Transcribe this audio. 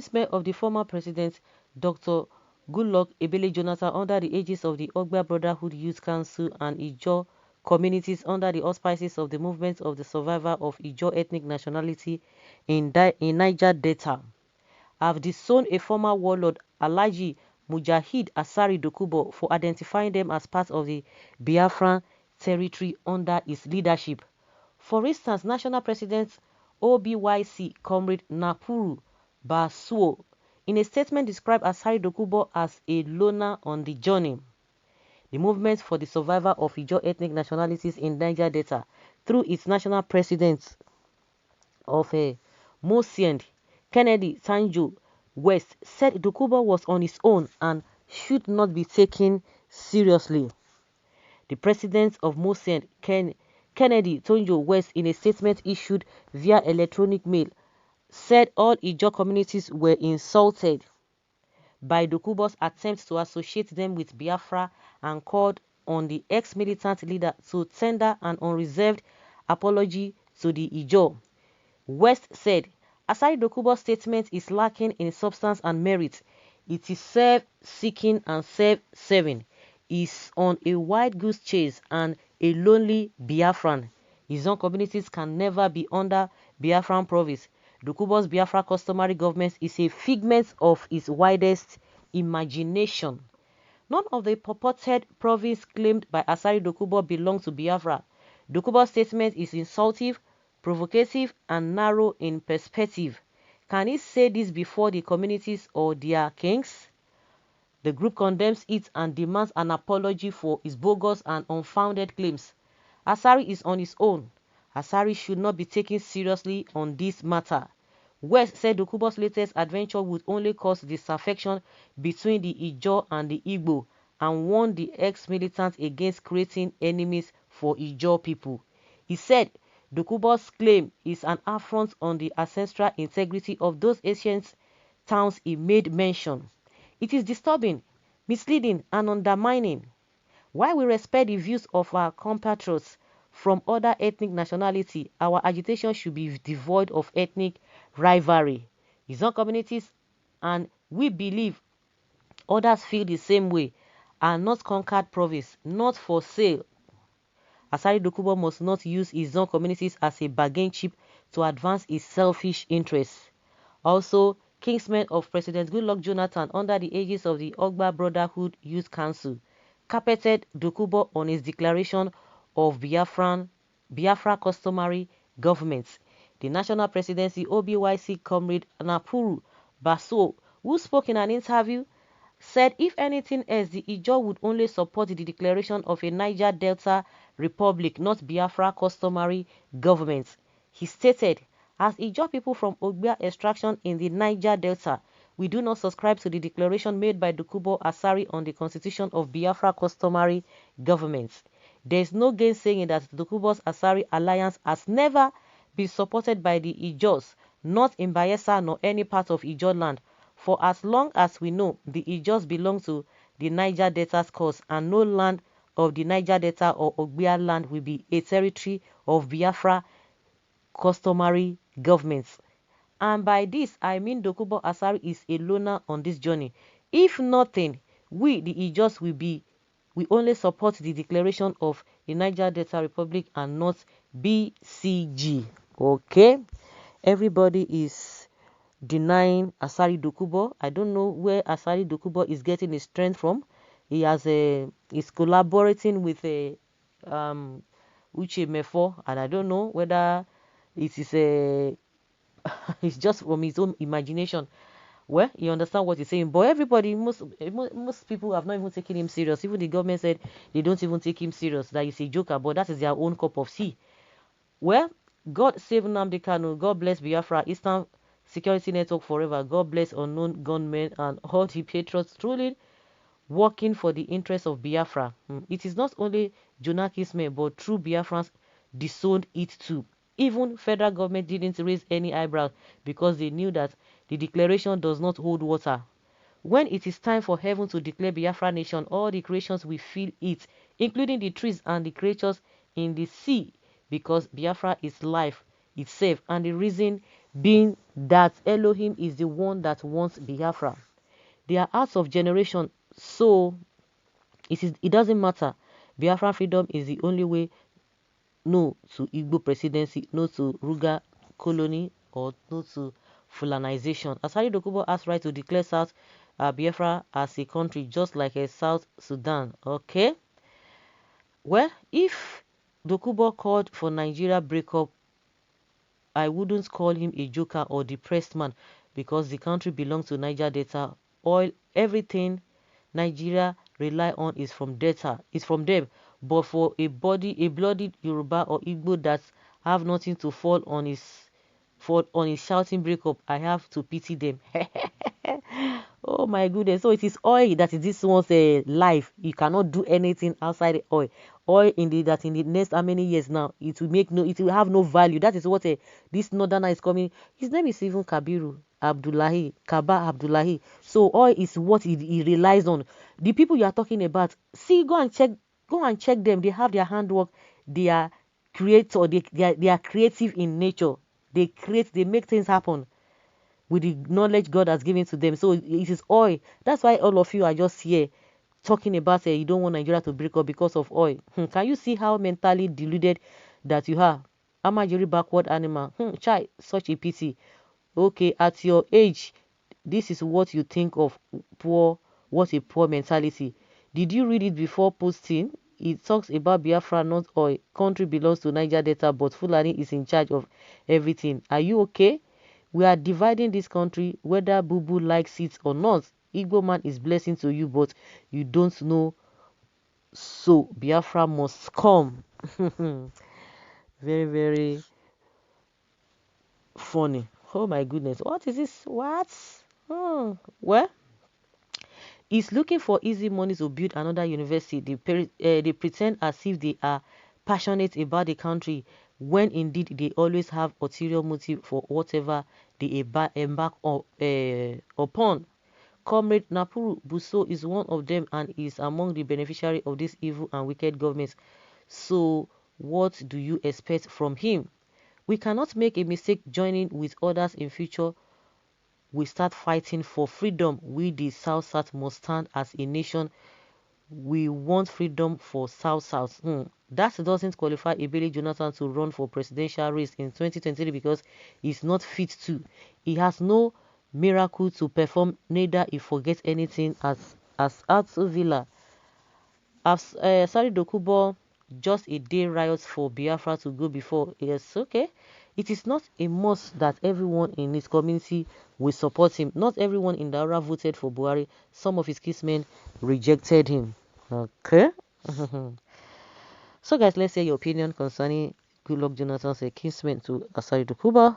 kinsmen of the former president, Dr. Goodluck Ebele Jonathan, under the aegis of the Ogba Brotherhood Youth Council and Ijaw communities under the auspices of the movement of the survivor of Ijaw ethnic nationality in Niger Delta, have disowned a former warlord, Alhaji Mujahid Asari Dokubo, for identifying them as part of the Biafran territory under his leadership. For instance, National President OBYC Comrade Napuru Basuo, in a statement, described Asari Dokubo as a loner on the journey. The movement for the survival of Ijaw ethnic nationalities in Niger Delta, through its national president of Mosend Kennedy Tanjo West, said Dokubo was on his own and should not be taken seriously. The president of Mosend, Kennedy Tanjo West, in a statement issued via electronic mail, said all Ijaw communities were insulted by Dokubo's attempts to associate them with Biafra and called on the ex-militant leader to tender an unreserved apology to the Ijaw. West said, Asari Dokubo's statement is lacking in substance and merit. It is self-seeking and self-serving. Is on a wild goose chase and a lonely Biafran. His own communities can never be under Biafran province. Dokubo's Biafra customary government is a figment of his widest imagination. None of the purported province claimed by Asari Dokubo belong to Biafra. Dokubo's statement is insultive, provocative, and narrow in perspective. Can he say this before the communities or their kings? The group condemns it and demands an apology for its bogus and unfounded claims. Asari is on his own. Asari should not be taken seriously on this matter. West said Dokubo's latest adventure would only cause disaffection between the Ijaw and the Igbo and warned the ex-militants against creating enemies for Ijaw people. He said Dokubo's claim is an affront on the ancestral integrity of those ancient towns he made mention. It is disturbing, misleading, and undermining. While we respect the views of our compatriots from other ethnic nationality, our agitation should be devoid of ethnic rivalry. His own communities, and we believe others feel the same way, are not conquered province, not for sale. Asari Dokubo must not use his own communities as a bargain chip to advance his selfish interests. Also, kinsmen of President Goodluck Jonathan, under the aegis of the Ogba Brotherhood Youth Council, carpeted Dokubo on his declaration of Biafra customary government. The National Presidency OBYC Comrade Napuru Basuo, who spoke in an interview, said if anything else, the Ijaw would only support the declaration of a Niger Delta Republic, not Biafra customary government. He stated, as Ijaw people from Ogbia extraction in the Niger Delta, we do not subscribe to the declaration made by Dokubo Asari on the constitution of Biafra customary government. There is no gainsaying that Dokubo's Asari alliance has never been supported by the Ijaws, not in Bayelsa nor any part of Ijaw land. For as long as we know, the Ijaws belong to the Niger Delta's cause, and no land of the Niger Delta or Ogbia land will be a territory of Biafra customary governments. And by this, I mean Dokubo Asari is a loner on this journey. If nothing, we, the Ijaws, we only support the declaration of the Niger Delta Republic and not BCG. Okay? Everybody is denying Asari Dokubo. I don't know where Asari Dokubo is getting his strength from. He is collaborating with a Uche Mefo, and I don't know whether it is a it's just from his own imagination. Well, you understand what he's saying, but everybody, most people have not even taken him serious. Even the government said they don't even take him serious, that he's a joker, but that is their own cup of tea. Well, God save Nnamdi Kanu, God bless Biafra, Eastern Security Network forever, God bless unknown gunmen and all the patriots truly working for the interests of Biafra. It is not only Jonah Kinsmen, but true Biafrans disowned it too. Even federal government didn't raise any eyebrows because they knew that the declaration does not hold water. When it is time for heaven to declare Biafra nation, all the creations will feel it, including the trees and the creatures in the sea, because Biafra is life itself and the reason being that Elohim is the one that wants Biafra. They are out of generation, so it doesn't matter. Biafra freedom is the only way. No to Igbo presidency, no to Ruga colony, or no to Fulanization. Asari Dokubo has right to declare South Biafra as a country, just like a South Sudan. Okay? Well, if Dokubo called for Nigeria breakup, I wouldn't call him a joker or depressed man, because the country belongs to Niger Delta. Oil, everything Nigeria rely on is from Delta, is from them. But for a bloody Yoruba or Igbo that have nothing to fall on his shouting breakup, I have to pity them. Oh my goodness. So it is oil that is this one's life. You cannot do anything outside the oil. Oil in the next how many years now, it will have no value. That is what this northerner is coming. His name is even Kabiru Abdullahi, Kaba Abdullahi. So oil is what he relies on. The people you are talking about, see, go and check them. They have their handwork. They are creator. They are creative in nature. They make things happen with the knowledge God has given to them. So it is oil. That's why all of you are just here talking about you don't want Nigeria to break up because of oil. Can you see how mentally deluded that you are? Amajiri backward animal. Chai, such a pity. Okay, at your age, this is what you think of poor. What a poor mentality. Did you read it before posting? It talks about Biafra, not oil. Country belongs to Niger Delta, but Fulani is in charge of everything. Are you okay? We are dividing this country, whether Bubu likes it or not. Igbo man is blessing to you, but you don't know. So Biafra must come. Very, very funny. Oh my goodness. What is this? What? Well, is looking for easy money to build another university. They pretend as if they are passionate about the country, when indeed they always have ulterior motive for whatever they embark upon. Comrade Napuru Buso is one of them and is among the beneficiaries of this evil and wicked government. So what do you expect from him? We cannot make a mistake joining with others in future. We start fighting for freedom. We the South must stand as a nation. We want freedom for South. That doesn't qualify Ebele Jonathan to run for presidential race in 2023 because he's not fit to. He has no miracle to perform, neither he forgets anything as Atsu Villa. Sorry, Dokubo, just a day riot for Biafra to go before. Yes, okay. It is not a must that everyone in his community will support him. Not everyone in Daura voted for Buhari. Some of his kinsmen rejected him. Okay. So guys, let's hear your opinion concerning Goodluck Jonathan's kinsmen to Asari Dokubo.